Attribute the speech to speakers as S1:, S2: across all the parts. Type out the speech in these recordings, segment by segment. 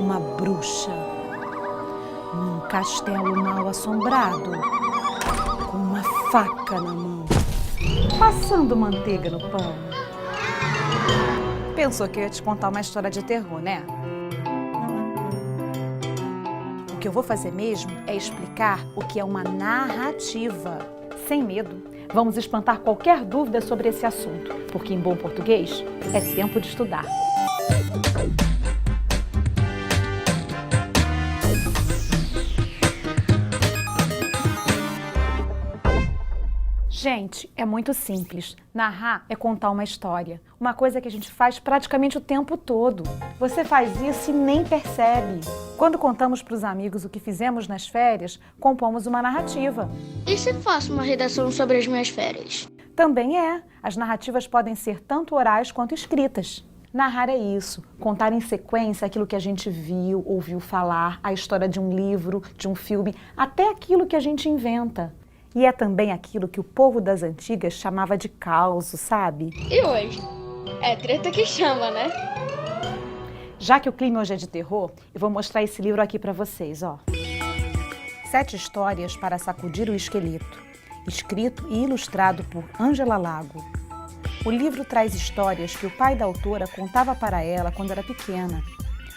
S1: uma bruxa num castelo mal assombrado, com uma faca na mão, passando manteiga no pão. Pensou que eu ia te contar uma história de terror, né? O que eu vou fazer mesmo é explicar o que é uma narrativa. Sem medo, vamos espantar qualquer dúvida sobre esse assunto, porque em bom português é tempo de estudar. Gente, é muito simples. Narrar é contar uma história. Uma coisa que a gente faz praticamente o tempo todo. Você faz isso e nem percebe. Quando contamos para os amigos o que fizemos nas férias, compomos uma narrativa.
S2: E se faço uma redação sobre as minhas férias?
S1: Também é. As narrativas podem ser tanto orais quanto escritas. Narrar é isso, contar em sequência aquilo que a gente viu, ouviu falar, a história de um livro, de um filme, até aquilo que a gente inventa. E é também aquilo que o povo das antigas chamava de causo, sabe?
S2: E hoje? É treta que chama, né?
S1: Já que o clima hoje é de terror, eu vou mostrar esse livro aqui pra vocês, ó. 7 histórias para sacudir o esqueleto, escrito e ilustrado por Ângela Lago. O livro traz histórias que o pai da autora contava para ela quando era pequena.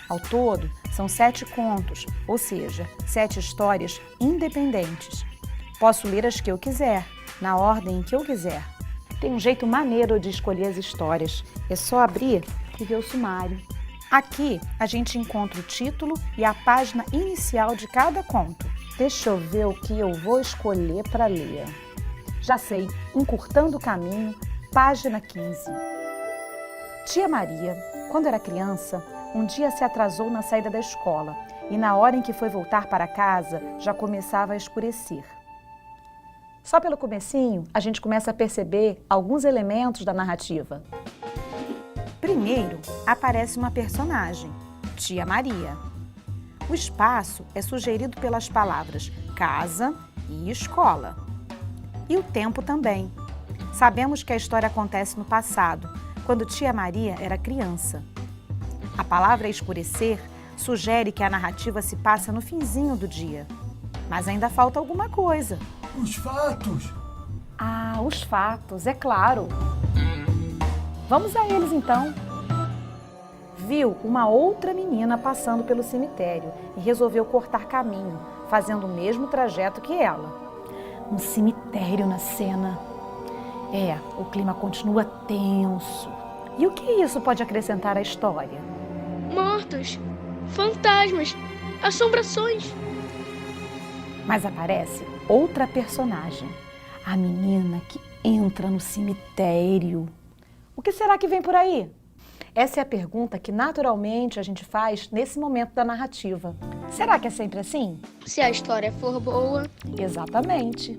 S1: Ao todo, são 7 contos, ou seja, 7 histórias independentes. Posso ler as que eu quiser, na ordem em que eu quiser. Tem um jeito maneiro de escolher as histórias. É só abrir e ver o sumário. Aqui a gente encontra o título e a página inicial de cada conto. Deixa eu ver o que eu vou escolher para ler. Já sei, Encurtando o Caminho, página 15. Tia Maria, quando era criança, um dia se atrasou na saída da escola e na hora em que foi voltar para casa já começava a escurecer. Só pelo comecinho, a gente começa a perceber alguns elementos da narrativa. Primeiro, aparece uma personagem, Tia Maria. O espaço é sugerido pelas palavras casa e escola. E o tempo também. Sabemos que a história acontece no passado, quando Tia Maria era criança. A palavra escurecer sugere que a narrativa se passa no finzinho do dia. Mas ainda falta alguma coisa.
S3: Os fatos!
S1: Ah, os fatos, é claro. Vamos a eles então. Viu uma outra menina passando pelo cemitério e resolveu cortar caminho, fazendo o mesmo trajeto que ela. Um cemitério na cena. O clima continua tenso. E o que isso pode acrescentar à história?
S2: Mortos, fantasmas, assombrações.
S1: Mas aparece outra personagem, a menina que entra no cemitério. O que será que vem por aí? Essa é a pergunta que naturalmente a gente faz nesse momento da narrativa. Será que é sempre assim?
S2: Se a história for boa.
S1: Exatamente.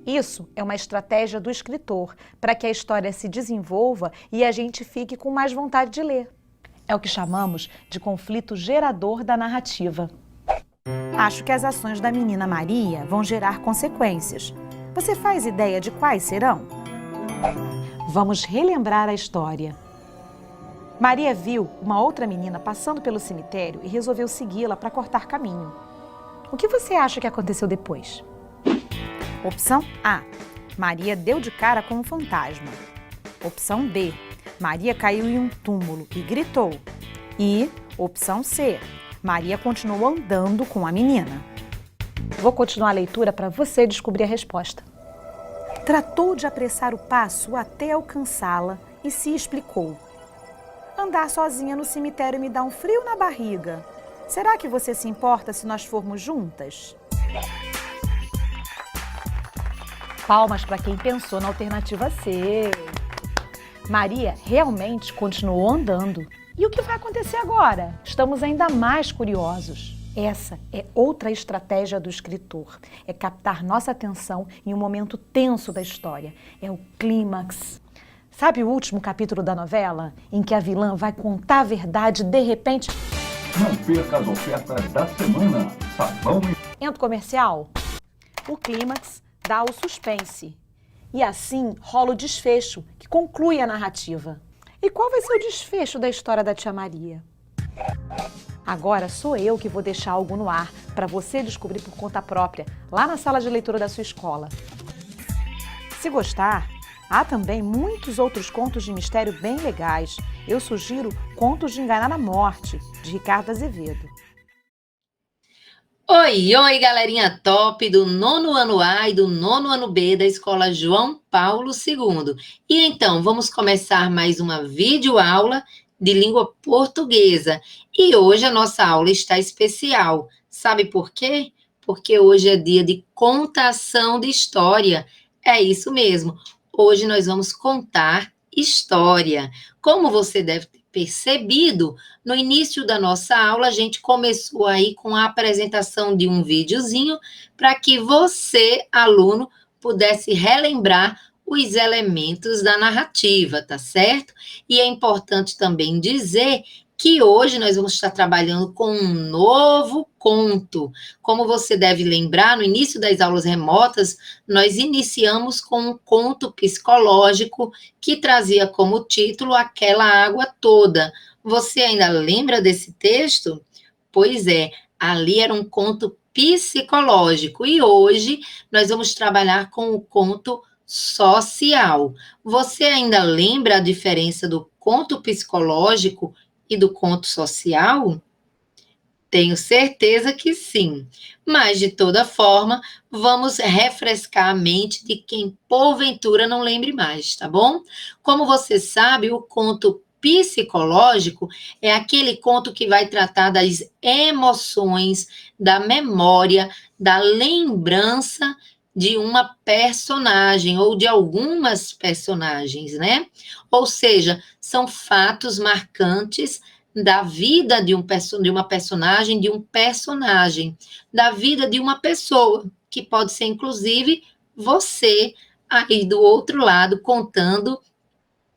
S1: Isso é uma estratégia do escritor para que a história se desenvolva e a gente fique com mais vontade de ler. É o que chamamos de conflito gerador da narrativa. Acho que as ações da menina Maria vão gerar consequências. Você faz ideia de quais serão? Vamos relembrar a história. Maria viu uma outra menina passando pelo cemitério e resolveu segui-la para cortar caminho. O que você acha que aconteceu depois? Opção A. Maria deu de cara com um fantasma. Opção B. Maria caiu em um túmulo e gritou. E opção C. Maria continuou andando com a menina. Vou continuar a leitura para você descobrir a resposta. Tratou de apressar o passo até alcançá-la e se explicou. Andar sozinha no cemitério me dá um frio na barriga. Será que você se importa se nós formos juntas? Palmas para quem pensou na alternativa C. Maria realmente continuou andando. E o que vai acontecer agora? Estamos ainda mais curiosos. Essa é outra estratégia do escritor. É captar nossa atenção em um momento tenso da história. É o clímax. Sabe o último capítulo da novela? Em que a vilã vai contar a verdade e, de repente...
S3: Não perca as ofertas da semana. Sabão e...
S1: Entra o comercial. O clímax dá o suspense. E assim rola o desfecho, que conclui a narrativa. E qual vai ser o desfecho da história da Tia Maria? Agora sou eu que vou deixar algo no ar para você descobrir por conta própria, lá na sala de leitura da sua escola. Se gostar, há também muitos outros contos de mistério bem legais. Eu sugiro Contos de Enganar a Morte, de Ricardo Azevedo.
S4: Oi, oi, galerinha top do 9º ano A e do 9º ano B da Escola João Paulo II. E então, vamos começar mais uma videoaula de língua portuguesa. E hoje a nossa aula está especial. Sabe por quê? Porque hoje é dia de contação de história. É isso mesmo. Hoje nós vamos contar história. Como você deve ter percebido, no início da nossa aula, a gente começou aí com a apresentação de um videozinho para que você, aluno, pudesse relembrar os elementos da narrativa, tá certo? E é importante também dizer que hoje nós vamos estar trabalhando com um novo conto. Como você deve lembrar, no início das aulas remotas, nós iniciamos com um conto psicológico que trazia como título Aquela Água Toda. Você ainda lembra desse texto? Pois é, ali era um conto psicológico e hoje nós vamos trabalhar com o conto social. Você ainda lembra a diferença do conto psicológico e do conto social? Tenho certeza que sim. Mas, de toda forma, vamos refrescar a mente de quem, porventura, não lembre mais, tá bom? Como você sabe, o conto psicológico é aquele conto que vai tratar das emoções, da memória, da lembrança de uma personagem ou de algumas personagens, né? Ou seja, são fatos marcantes da vida de uma personagem, da vida de uma pessoa, que pode ser, inclusive, você aí do outro lado, contando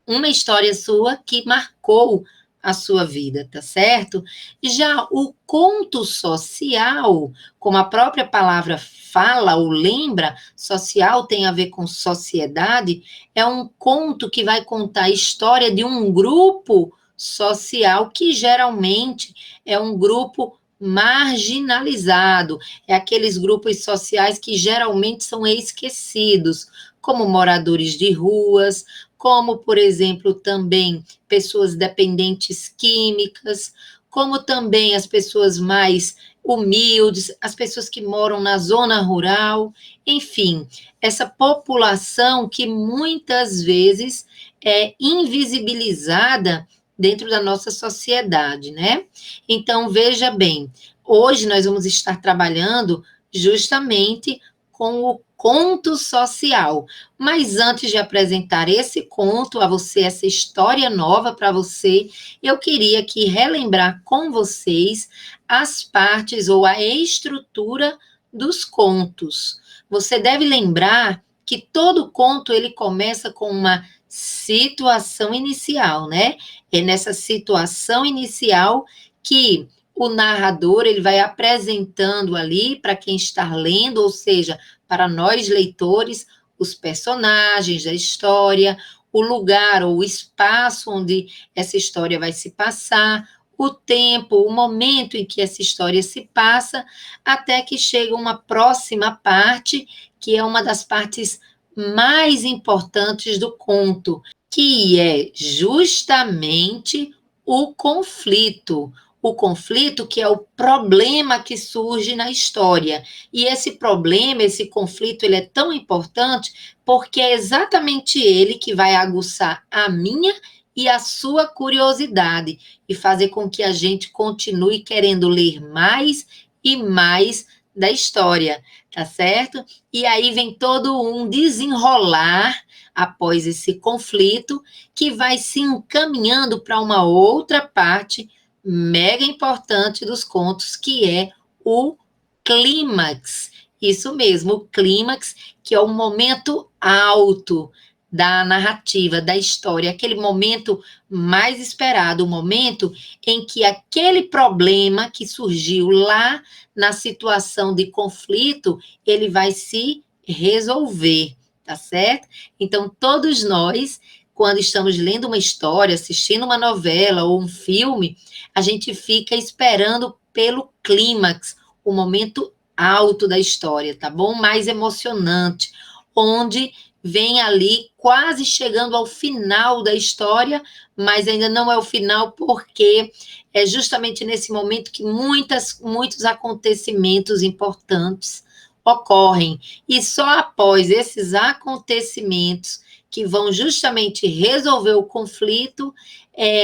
S4: uma história sua que marcou a sua vida, tá certo? Já o conto social, como a própria palavra fala ou lembra, social tem a ver com sociedade, é um conto que vai contar a história de um grupo social que geralmente é um grupo marginalizado, é aqueles grupos sociais que geralmente são esquecidos, como moradores de ruas, como, por exemplo, também pessoas dependentes químicas, como também as pessoas mais humildes, as pessoas que moram na zona rural, enfim, essa população que muitas vezes é invisibilizada dentro da nossa sociedade, né? Então, veja bem, hoje nós vamos estar trabalhando justamente com o conto social. Mas antes de apresentar esse conto a você, essa história nova para você, eu queria aqui relembrar com vocês as partes ou a estrutura dos contos. Você deve lembrar que todo conto ele começa com uma situação inicial, né? É nessa situação inicial que o narrador ele vai apresentando ali para quem está lendo, ou seja, para nós leitores, os personagens da história, o lugar ou o espaço onde essa história vai se passar, o tempo, o momento em que essa história se passa, até que chega uma próxima parte, que é uma das partes mais importantes do conto, que é justamente o conflito. O conflito que é o problema que surge na história. E esse problema, esse conflito, ele é tão importante porque é exatamente ele que vai aguçar a minha e a sua curiosidade e fazer com que a gente continue querendo ler mais e mais da história, tá certo? E aí vem todo um desenrolar após esse conflito que vai se encaminhando para uma outra parte mega importante dos contos, que é o clímax. Isso mesmo, o clímax, que é o momento alto da narrativa, da história, aquele momento mais esperado, o momento em que aquele problema que surgiu lá na situação de conflito, ele vai se resolver, tá certo? Então, todos nós quando estamos lendo uma história, assistindo uma novela ou um filme, a gente fica esperando pelo clímax, o momento alto da história, tá bom? Mais emocionante, onde vem ali quase chegando ao final da história, mas ainda não é o final, porque é justamente nesse momento que muitos acontecimentos importantes ocorrem. E só após esses acontecimentos que vão justamente resolver o conflito,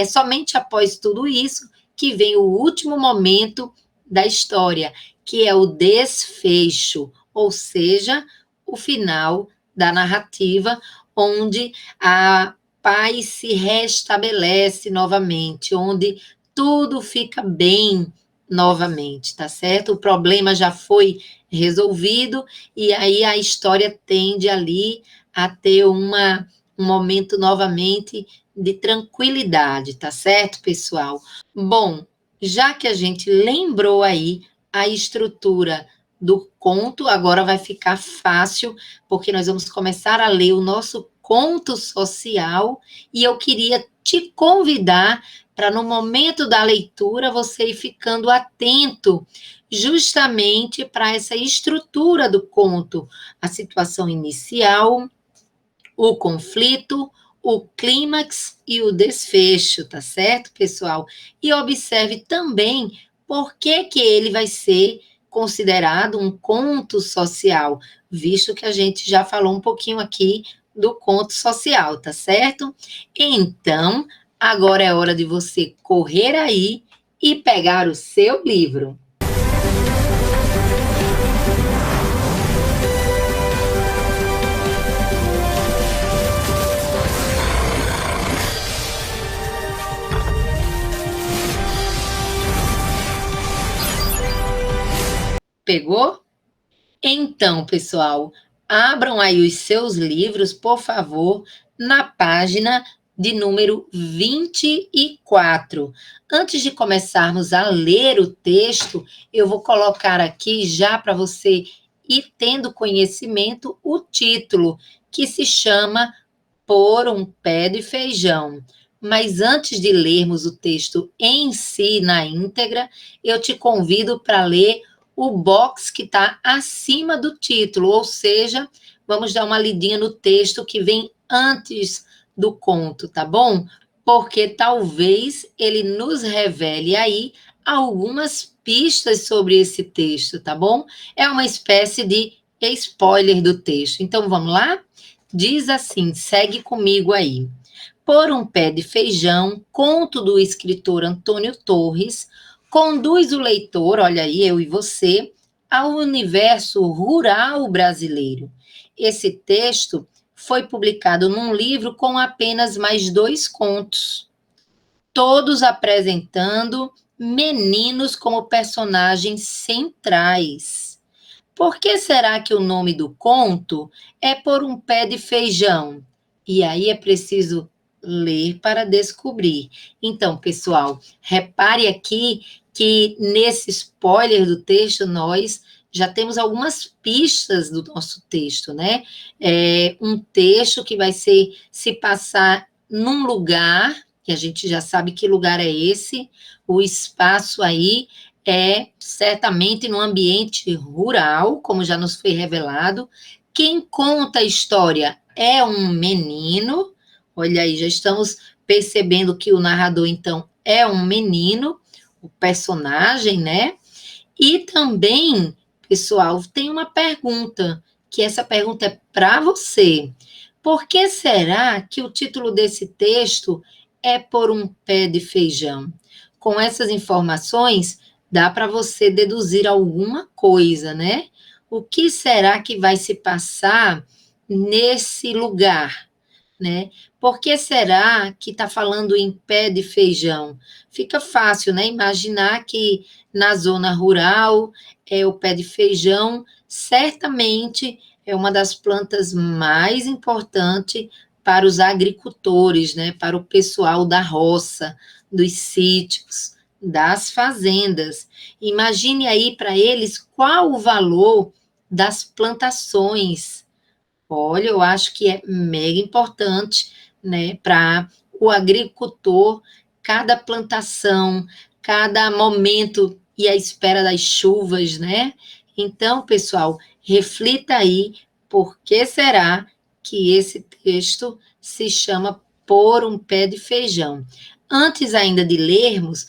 S4: somente após tudo isso, que vem o último momento da história, que é o desfecho, ou seja, o final da narrativa, onde a paz se restabelece novamente, onde tudo fica bem novamente, tá certo? O problema já foi resolvido e aí a história tende ali a ter um momento novamente de tranquilidade, tá certo, pessoal? Bom, já que a gente lembrou aí a estrutura do conto, agora vai ficar fácil, porque nós vamos começar a ler o nosso conto social, e eu queria te convidar para, no momento da leitura, você ir ficando atento justamente para essa estrutura do conto, a situação inicial, o conflito, o clímax e o desfecho, tá certo, pessoal? E observe também por que ele vai ser considerado um conto social, visto que a gente já falou um pouquinho aqui do conto social, tá certo? Então, agora é hora de você correr aí e pegar o seu livro. Pegou? Então, pessoal, abram aí os seus livros, por favor, na página de número 24. Antes de começarmos a ler o texto, eu vou colocar aqui já para você ir tendo conhecimento o título, que se chama Por um Pé de Feijão. Mas antes de lermos o texto em si, na íntegra, eu te convido para ler o box que está acima do título, ou seja, vamos dar uma lidinha no texto que vem antes do conto, tá bom? Porque talvez ele nos revele aí algumas pistas sobre esse texto, tá bom? É uma espécie de spoiler do texto. Então, vamos lá? Diz assim, segue comigo aí. Por um Pé de Feijão, conto do escritor Antônio Torres, conduz o leitor, olha aí, eu e você, ao universo rural brasileiro. Esse texto foi publicado num livro com apenas mais 2 contos, todos apresentando meninos como personagens centrais. Por que será que o nome do conto é Por um Pé de Feijão? E aí é preciso ler para descobrir. Então, pessoal, repare aqui que nesse spoiler do texto nós já temos algumas pistas do nosso texto, né? É um texto que vai se passar num lugar, que a gente já sabe que lugar é esse, o espaço aí é certamente num ambiente rural, como já nos foi revelado. Quem conta a história é um menino. Olha aí, já estamos percebendo que o narrador, então, é um menino, o personagem, né? E também, pessoal, tem uma pergunta, que essa pergunta é para você. Por que será que o título desse texto é Por um Pé de Feijão? Com essas informações, dá para você deduzir alguma coisa, né? O que será que vai se passar nesse lugar, né? Por que será que está falando em pé de feijão? Fica fácil, né? Imaginar que na zona rural, o pé de feijão certamente é uma das plantas mais importantes para os agricultores, né? Para o pessoal da roça, dos sítios, das fazendas. Imagine aí para eles qual o valor das plantações. Olha, eu acho que é mega importante né, para o agricultor, cada plantação, cada momento e a espera das chuvas, né? Então, pessoal, reflita aí por que será que esse texto se chama Por um Pé de Feijão. Antes ainda de lermos,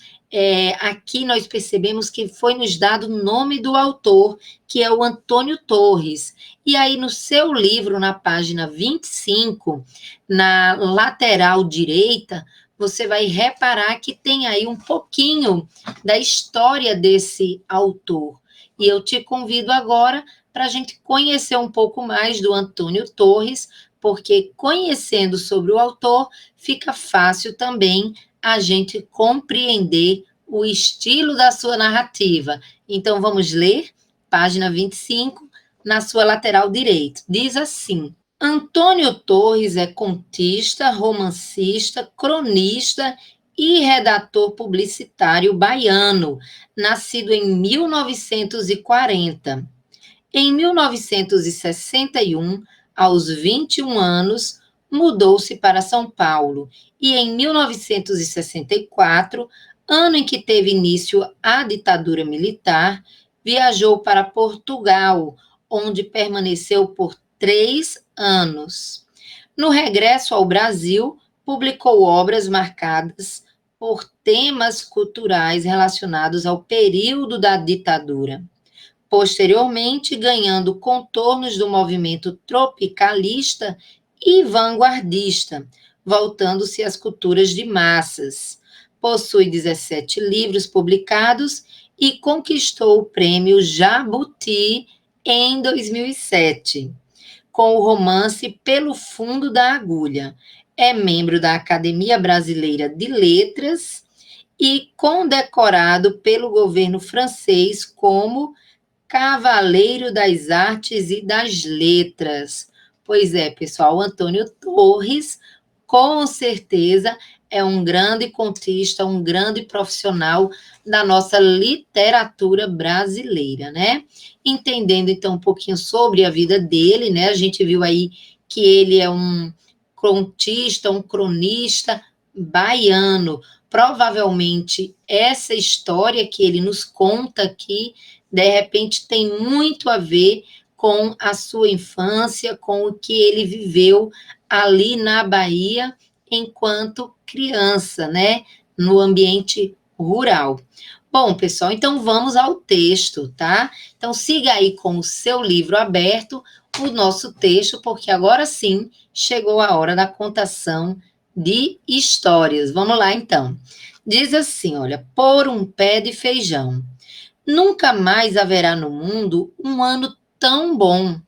S4: aqui nós percebemos que foi nos dado o nome do autor, que é o Antônio Torres. E aí, no seu livro, na página 25, na lateral direita, você vai reparar que tem aí um pouquinho da história desse autor. E eu te convido agora para a gente conhecer um pouco mais do Antônio Torres, porque conhecendo sobre o autor, fica fácil também a gente compreender o estilo da sua narrativa. Então, vamos ler, página 25, na sua lateral direita. Diz assim: Antônio Torres é contista, romancista, cronista e redator publicitário baiano, nascido em 1940. Em 1961, aos 21 anos, mudou-se para São Paulo e em 1964, ano em que teve início a ditadura militar, viajou para Portugal, onde permaneceu por 3 anos. No regresso ao Brasil, publicou obras marcadas por temas culturais relacionados ao período da ditadura. Posteriormente, ganhando contornos do movimento tropicalista e vanguardista, voltando-se às culturas de massas. Possui 17 livros publicados e conquistou o prêmio Jabuti em 2007, com o romance Pelo Fundo da Agulha. É membro da Academia Brasileira de Letras e condecorado pelo governo francês como Cavaleiro das Artes e das Letras. Pois é, pessoal, Antônio Torres, com certeza, é um grande contista, um grande profissional da nossa literatura brasileira, né? Entendendo, então, um pouquinho sobre a vida dele, né? A gente viu aí que ele é um contista, um cronista baiano. Provavelmente, essa história que ele nos conta aqui, de repente, tem muito a ver com a sua infância, com o que ele viveu ali na Bahia enquanto criança, né? No ambiente rural. Bom, pessoal, então vamos ao texto, tá? Então siga aí com o seu livro aberto, o nosso texto, porque agora sim chegou a hora da contação de histórias. Vamos lá, então. Diz assim, olha, Por um Pé de Feijão. Nunca mais haverá no mundo um ano tão bom.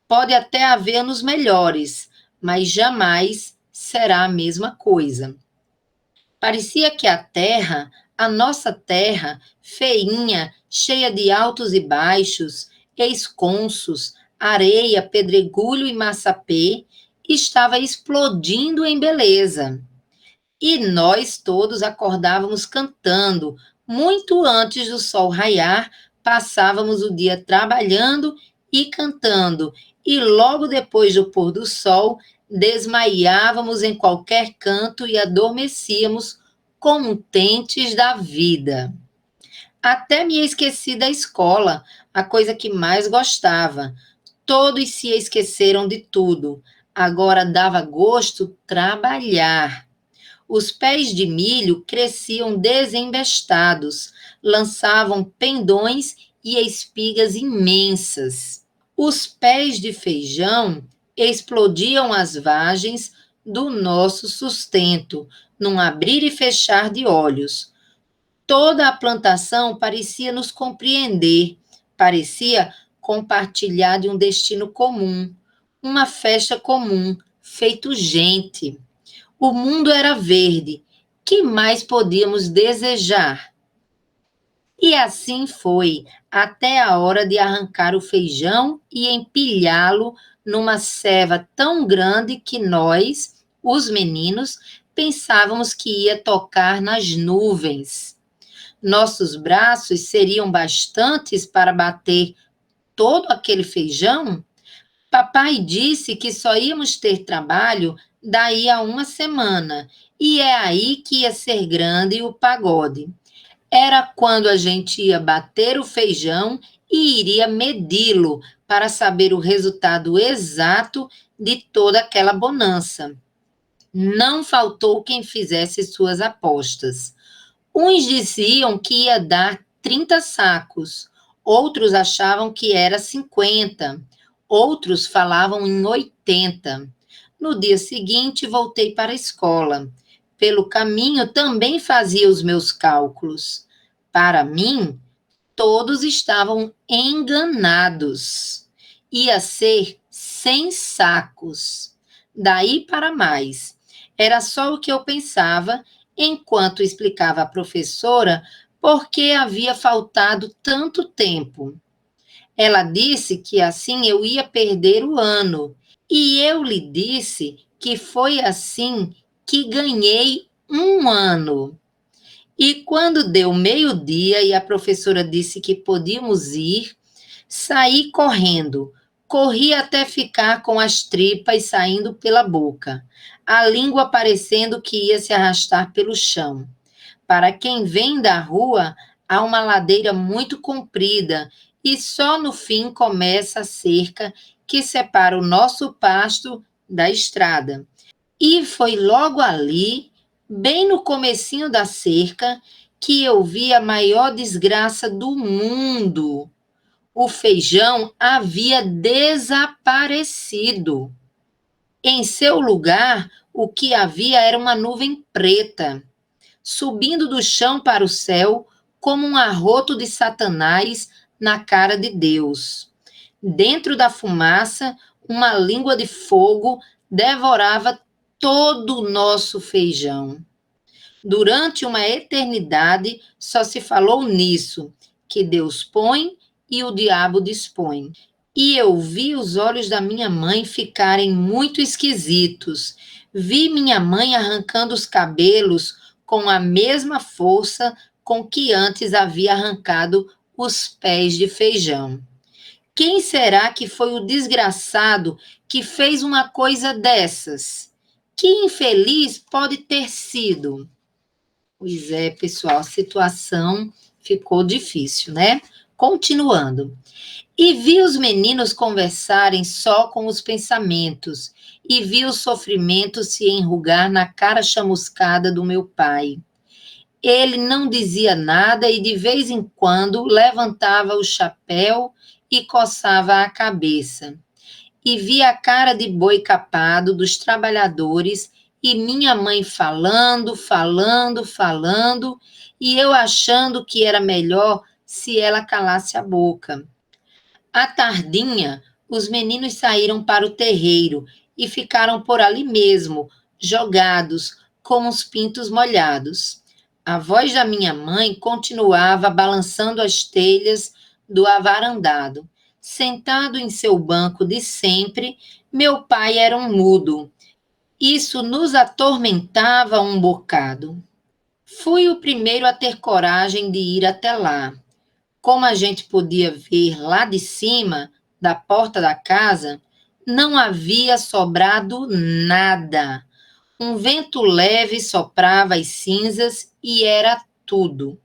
S4: Pode até haver anos melhores, mas jamais será a mesma coisa. Parecia que a terra, a nossa terra, feinha, cheia de altos e baixos, esconsos, areia, pedregulho e massapê, estava explodindo em beleza. E nós todos acordávamos cantando. Muito antes do sol raiar, passávamos o dia trabalhando e cantando, e logo depois do pôr do sol, desmaiávamos em qualquer canto e adormecíamos contentes da vida. Até me esqueci da escola, a coisa que mais gostava. Todos se esqueceram de tudo. Agora dava gosto trabalhar. Os pés de milho cresciam desembestados, lançavam pendões e espigas imensas. Os pés de feijão explodiam as vagens do nosso sustento, num abrir e fechar de olhos. Toda a plantação parecia nos compreender, parecia compartilhar de um destino comum, uma festa comum, feito gente. O mundo era verde. Que mais podíamos desejar? E assim foi, até a hora de arrancar o feijão e empilhá-lo numa ceva tão grande que nós, os meninos, pensávamos que ia tocar nas nuvens. Nossos braços seriam bastantes para bater todo aquele feijão? Papai disse que só íamos ter trabalho daí a uma semana, e é aí que ia ser grande o pagode. Era quando a gente ia bater o feijão e iria medi-lo para saber o resultado exato de toda aquela bonança. Não faltou quem fizesse suas apostas. Uns diziam que ia dar 30 sacos, outros achavam que era 50, outros falavam em 80. No dia seguinte, voltei para a escola. Pelo caminho, também fazia os meus cálculos. Para mim, todos estavam enganados. Ia ser 100 sacos. Daí para mais. Era só o que eu pensava enquanto explicava à professora por que havia faltado tanto tempo. Ela disse que assim eu ia perder o ano, e eu lhe disse que foi assim que ganhei um ano. E quando deu meio-dia e a professora disse que podíamos ir, saí correndo. Corri até ficar com as tripas saindo pela boca, a língua parecendo que ia se arrastar pelo chão. Para quem vem da rua, há uma ladeira muito comprida e só no fim começa a cerca que separa o nosso pasto da estrada. E foi logo ali, bem no comecinho da cerca, que eu vi a maior desgraça do mundo. O feijão havia desaparecido. Em seu lugar, o que havia era uma nuvem preta, subindo do chão para o céu, como um arroto de Satanás na cara de Deus. Dentro da fumaça, uma língua de fogo devorava todo o nosso feijão. Durante uma eternidade, só se falou nisso, que Deus põe e o diabo dispõe. E eu vi os olhos da minha mãe ficarem muito esquisitos. Vi minha mãe arrancando os cabelos com a mesma força com que antes havia arrancado os pés de feijão. Quem será que foi o desgraçado que fez uma coisa dessas? Que infeliz pode ter sido? Pois é, pessoal, a situação ficou difícil, né? Continuando. E vi os meninos conversarem só com os pensamentos, e vi o sofrimento se enrugar na cara chamuscada do meu pai. Ele não dizia nada e de vez em quando levantava o chapéu e coçava a cabeça. E vi a cara de boi capado dos trabalhadores e minha mãe falando, e eu achando que era melhor se ela calasse a boca. À tardinha, os meninos saíram para o terreiro e ficaram por ali mesmo, jogados, como os pintos molhados. A voz da minha mãe continuava balançando as telhas do avarandado. Sentado em seu banco de sempre, meu pai era um mudo. Isso nos atormentava um bocado. Fui o primeiro a ter coragem de ir até lá. Como a gente podia ver lá de cima, da porta da casa, não havia sobrado nada. Um vento leve soprava as cinzas e era tudo.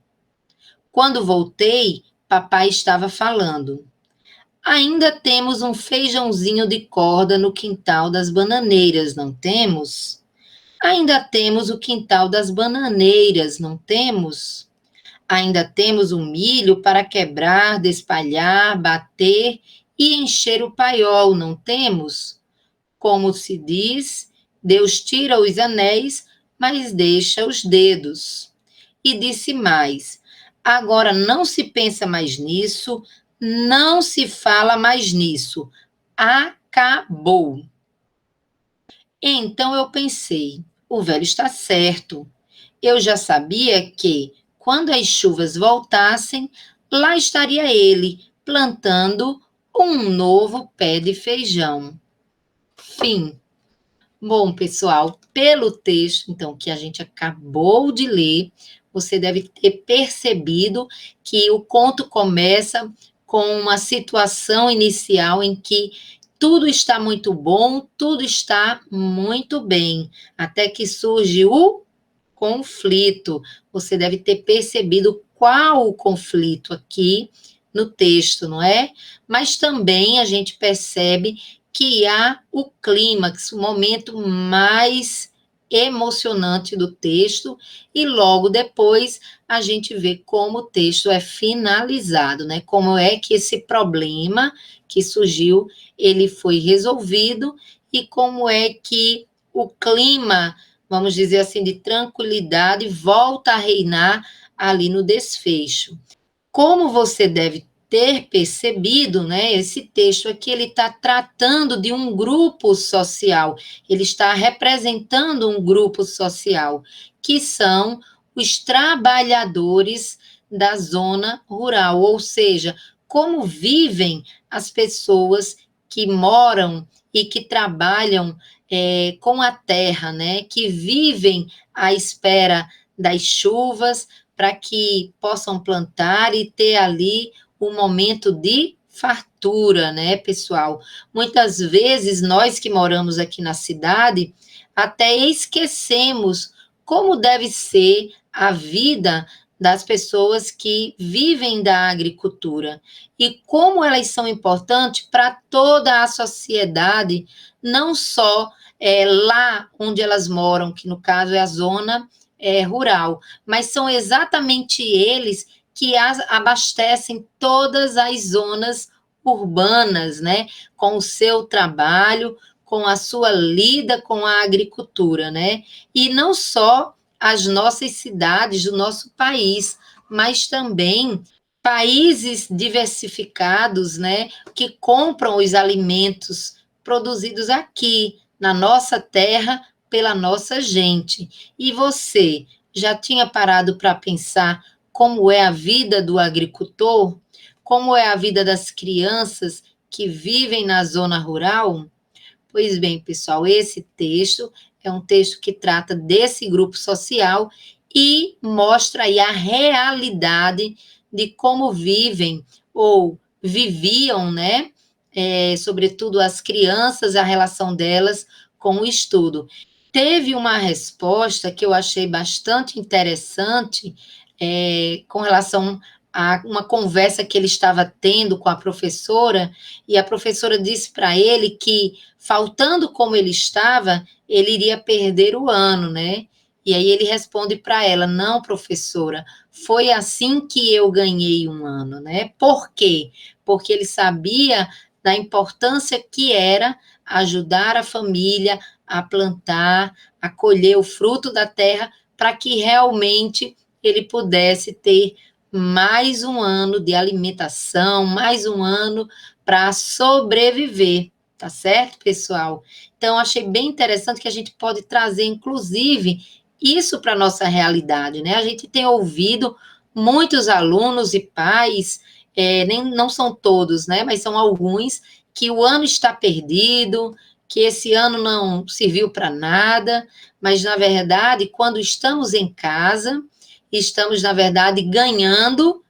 S4: Quando voltei, papai estava falando. Ainda temos um feijãozinho de corda no quintal das bananeiras, não temos? Ainda temos o quintal das bananeiras, não temos? Ainda temos o milho para quebrar, despalhar, bater e encher o paiol, não temos? Como se diz, Deus tira os anéis, mas deixa os dedos. E disse mais, agora não se pensa mais nisso, não se fala mais nisso. Acabou. Então eu pensei, o velho está certo. Eu já sabia que, quando as chuvas voltassem, lá estaria ele, plantando um novo pé de feijão. Fim. Bom, pessoal, pelo texto, então, que a gente acabou de ler, você deve ter percebido que o conto começa com uma situação inicial em que tudo está muito bom, tudo está muito bem, até que surge o conflito. Você deve ter percebido qual o conflito aqui no texto, não é? Mas também a gente percebe que há o clímax, o momento mais emocionante do texto, e logo depois a gente vê como o texto é finalizado, né? Como é que esse problema que surgiu, ele foi resolvido, e como é que o clima, vamos dizer assim, de tranquilidade volta a reinar ali no desfecho. Como você deve ter percebido, né, esse texto aqui, ele está tratando de um grupo social, ele está representando um grupo social, que são os trabalhadores da zona rural, ou seja, como vivem as pessoas que moram e que trabalham com a terra, né, que vivem à espera das chuvas, para que possam plantar e ter ali um momento de fartura, né, pessoal? Muitas vezes, nós que moramos aqui na cidade, até esquecemos como deve ser a vida das pessoas que vivem da agricultura e como elas são importantes para toda a sociedade, não só lá onde elas moram, que no caso é a zona rural, mas são exatamente eles que abastecem todas as zonas urbanas, né, com o seu trabalho, com a sua lida com a agricultura, né, e não só as nossas cidades do nosso país, mas também países diversificados, né, que compram os alimentos produzidos aqui, na nossa terra, pela nossa gente. E você já tinha parado para pensar como é a vida do agricultor? Como é a vida das crianças que vivem na zona rural? Pois bem, pessoal, esse texto é um texto que trata desse grupo social e mostra aí a realidade de como vivem ou viviam, né? Sobretudo as crianças, a relação delas com o estudo. Teve uma resposta que eu achei bastante interessante com relação a uma conversa que ele estava tendo com a professora, e a professora disse para ele que, faltando como ele estava, ele iria perder o ano, né? E aí ele responde para ela: não, professora, foi assim que eu ganhei um ano, né? Por quê? Porque ele sabia da importância que era ajudar a família a plantar, a colher o fruto da terra, para que realmente ele pudesse ter mais um ano de alimentação, mais um ano para sobreviver, tá certo, pessoal? Então, achei bem interessante que a gente pode trazer, inclusive, isso para a nossa realidade, né? A gente tem ouvido muitos alunos e pais, não são todos, né? Mas são alguns, que o ano está perdido, que esse ano não serviu para nada, mas, na verdade, quando estamos em casa, estamos, na verdade, ganhando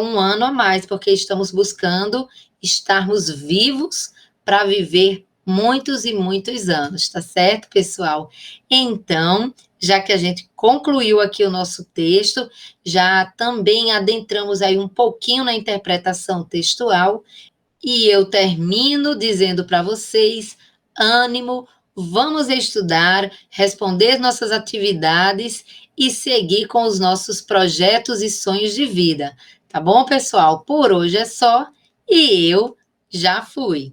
S4: um ano a mais, porque estamos buscando estarmos vivos para viver muitos e muitos anos, tá certo, pessoal? Então, já que a gente concluiu aqui o nosso texto, já também adentramos aí um pouquinho na interpretação textual, e eu termino dizendo para vocês: ânimo, vamos estudar, responder nossas atividades e seguir com os nossos projetos e sonhos de vida. Tá bom, pessoal? Por hoje é só, e eu já fui.